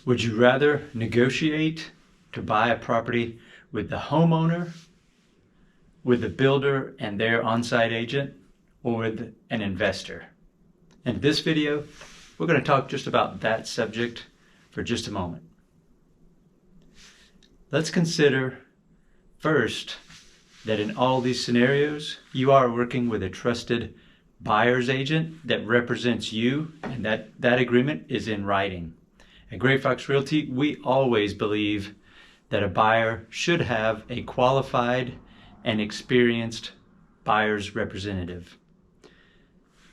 Would you rather negotiate to buy a property with the homeowner, with the builder and their on-site agent, or with an investor? In this video, we're going to talk just about that subject for just a moment. Let's consider first that in all these scenarios, you are working with a trusted buyer's agent that represents you, and that agreement is in writing. At Gray Fox Realty, we always believe that a buyer should have a qualified and experienced buyer's representative.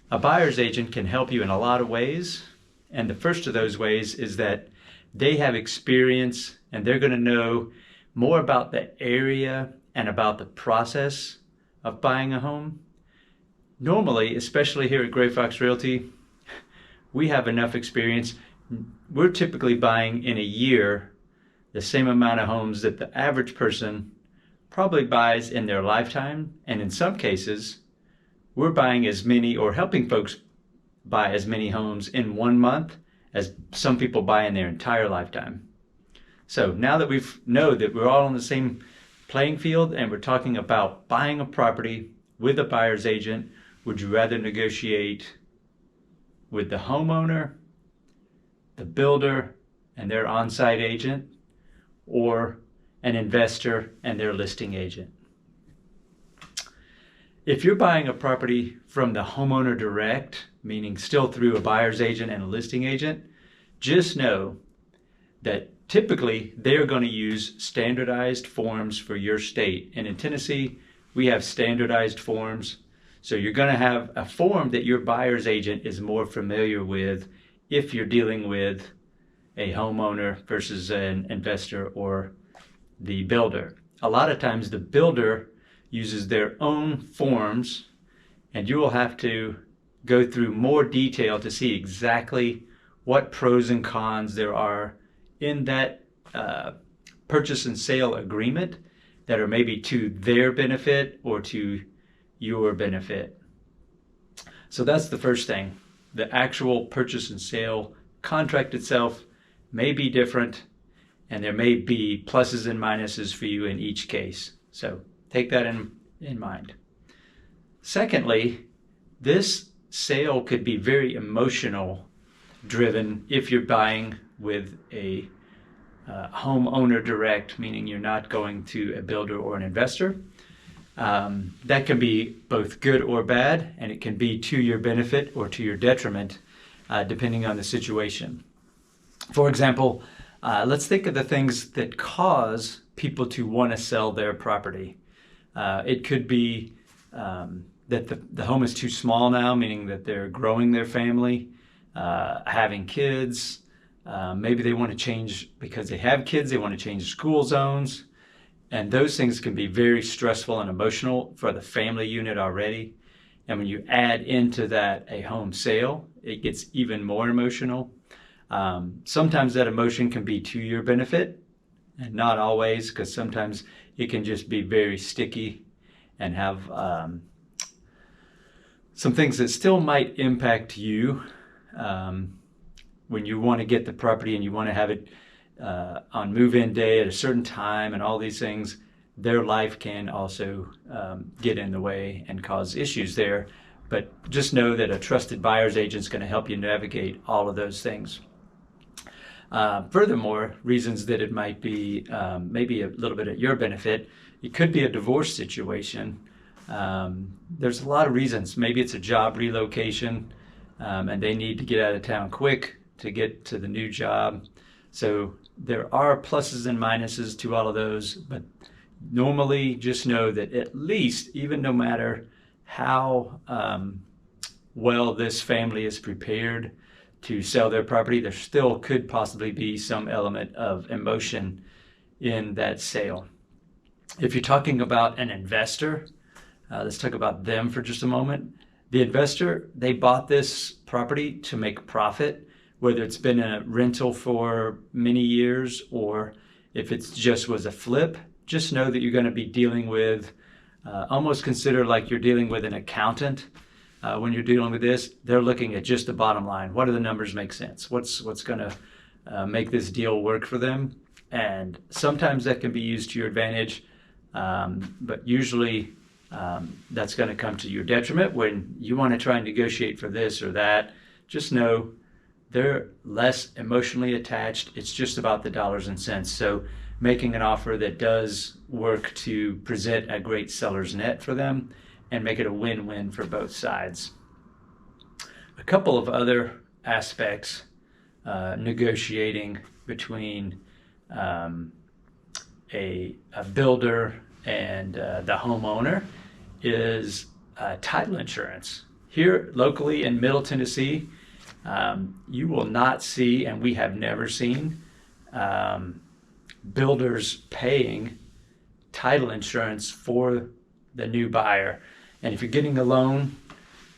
A buyer's agent can help you in a lot of ways, and the first of those ways is that they have experience and they're going to know more about the area and about the process of buying a home. Normally, especially here at Gray Fox Realty, we have enough experience. We're typically buying in a year the same amount of homes that the average person probably buys in their lifetime. And in some cases, we're buying as many or helping folks buy as many homes in 1 month as some people buy in their entire lifetime. So now that we know that we're all on the same playing field and we're talking about buying a property with a buyer's agent, would you rather negotiate with the homeowner, the builder and their on-site agent, or an investor and their listing agent? If you're buying a property from the homeowner direct, meaning still through a buyer's agent and a listing agent, just know that typically they're going to use standardized forms for your state. And in Tennessee, we have standardized forms. So you're going to have a form that your buyer's agent is more familiar with if you're dealing with a homeowner versus an investor or the builder. A lot of times the builder uses their own forms, and you will have to go through more detail to see exactly what pros and cons there are in that purchase and sale agreement that are maybe to their benefit or to your benefit. So that's the first thing. The actual purchase and sale contract itself may be different, and there may be pluses and minuses for you in each case. So take that in mind. Secondly, this sale could be very emotional driven if you're buying with a homeowner direct, meaning you're not going to a builder or an investor. That can be both good or bad, and it can be to your benefit or to your detriment, depending on the situation. For example, let's think of the things that cause people to want to sell their property. It could be that the home is too small now, meaning that they're growing their family, having kids. Maybe they want to change because they have kids, they want to change school zones. And those things can be very stressful and emotional for the family unit already. And when you add into that a home sale, it gets even more emotional. Sometimes that emotion can be to your benefit, and not always, because sometimes it can just be very sticky and have some things that still might impact you when you want to get the property and you want to have it on move-in day at a certain time and all these things. Their life can also get in the way and cause issues there. But just know that a trusted buyer's agent is going to help you navigate all of those things. Furthermore, reasons that it might be maybe a little bit at your benefit, it could be a divorce situation. There's a lot of reasons. Maybe it's a job relocation and they need to get out of town quick to get to the new job. So there are pluses and minuses to all of those, but normally just know that at least, even no matter how well this family is prepared to sell their property, there still could possibly be some element of emotion in that sale. If you're talking about an investor, let's talk about them for just a moment. The investor, they bought this property to make profit, whether it's been a rental for many years or if it's just was a flip. Just know that you're going to be dealing with, almost consider like you're dealing with an accountant. When you're dealing with this, they're looking at just the bottom line. What do the numbers make sense? What's going to make this deal work for them. And sometimes that can be used to your advantage, but usually that's going to come to your detriment when you want to try and negotiate for this or that. Just know they're less emotionally attached. It's just about the dollars and cents. So making an offer that does work to present a great seller's net for them and make it a win-win for both sides. A couple of other aspects negotiating between a builder and the homeowner is title insurance. Here locally in Middle Tennessee, you will not see, and we have never seen, builders paying title insurance for the new buyer. And if you're getting a loan,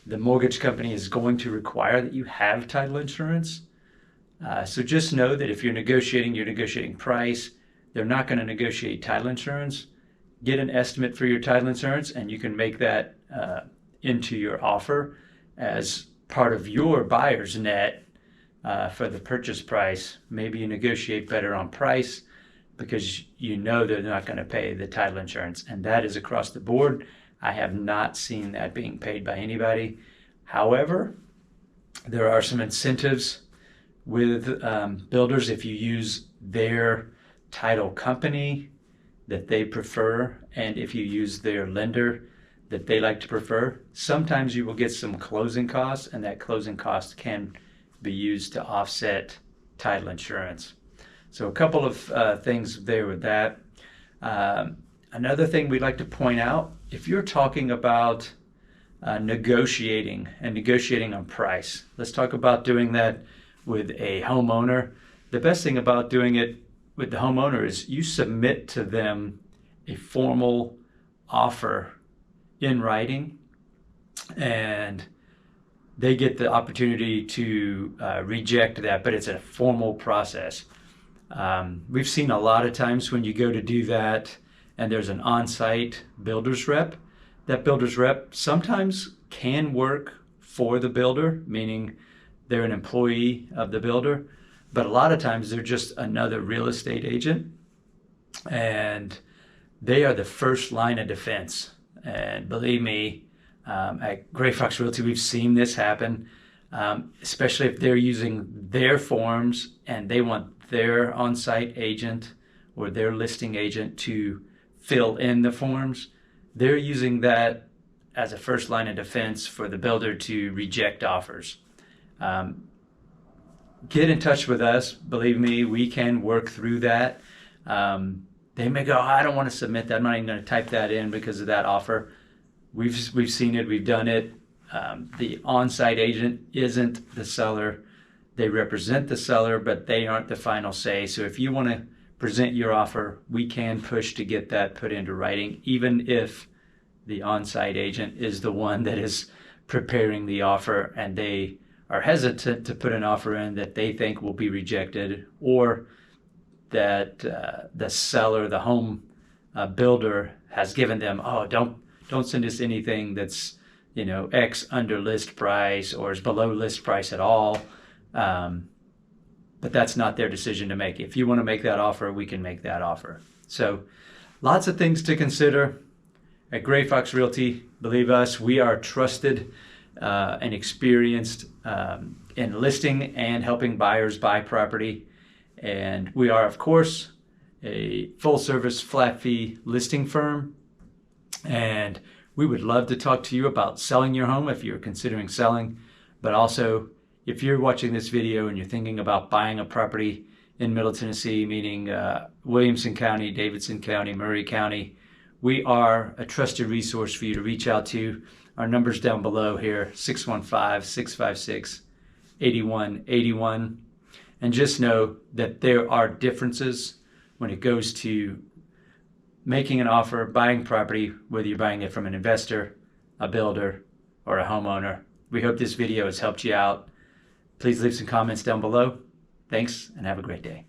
the mortgage company is going to require that you have title insurance. So just know that if you're negotiating price. They're not going to negotiate title insurance. Get an estimate for your title insurance, and you can make that into your offer as part of your buyer's net for the purchase price. Maybe you negotiate better on price because you know they're not going to pay the title insurance, and that is across the board. I have not seen that being paid by anybody. However, there are some incentives with builders if you use their title company that they prefer, and if you use their lender that they like to prefer. Sometimes you will get some closing costs, and that closing cost can be used to offset title insurance. So a couple of things there with that. Another thing we'd like to point out, if you're talking about negotiating on price, let's talk about doing that with a homeowner. The best thing about doing it with the homeowner is you submit to them a formal offer in writing, and they get the opportunity to reject that, but it's a formal process. We've seen a lot of times when you go to do that and there's an on-site builder's rep, that builder's rep sometimes can work for the builder, meaning they're an employee of the builder, but a lot of times they're just another real estate agent, and they are the first line of defense. And believe me, at Gray Fox Realty, we've seen this happen, especially if they're using their forms and they want their on-site agent or their listing agent to fill in the forms. They're using that as a first line of defense for the builder to reject offers. Get in touch with us. Believe me, we can work through that. They may go, I don't want to submit that. I'm not even going to type that in because of that offer. We've seen it. We've done it. The on-site agent isn't the seller. They represent the seller, but they aren't the final say. So if you want to present your offer, we can push to get that put into writing, even if the on-site agent is the one that is preparing the offer and they are hesitant to put an offer in that they think will be rejected, or that the seller, the home builder, has given them, oh, don't send us anything that's X under list price or is below list price at all. But that's not their decision to make. If you want to make that offer, we can make that offer. So lots of things to consider. At Gray Fox Realty, believe us, we are trusted and experienced in listing and helping buyers buy property. And we are, of course, a full-service flat fee listing firm. And we would love to talk to you about selling your home if you're considering selling, but also if you're watching this video and you're thinking about buying a property in Middle Tennessee, meaning Williamson County, Davidson County, Murray County, we are a trusted resource for you to reach out to. Our number's down below here, 615-656-8181. And just know that there are differences when it goes to making an offer, buying property, whether you're buying it from an investor, a builder, or a homeowner. We hope this video has helped you out. Please leave some comments down below. Thanks, and have a great day.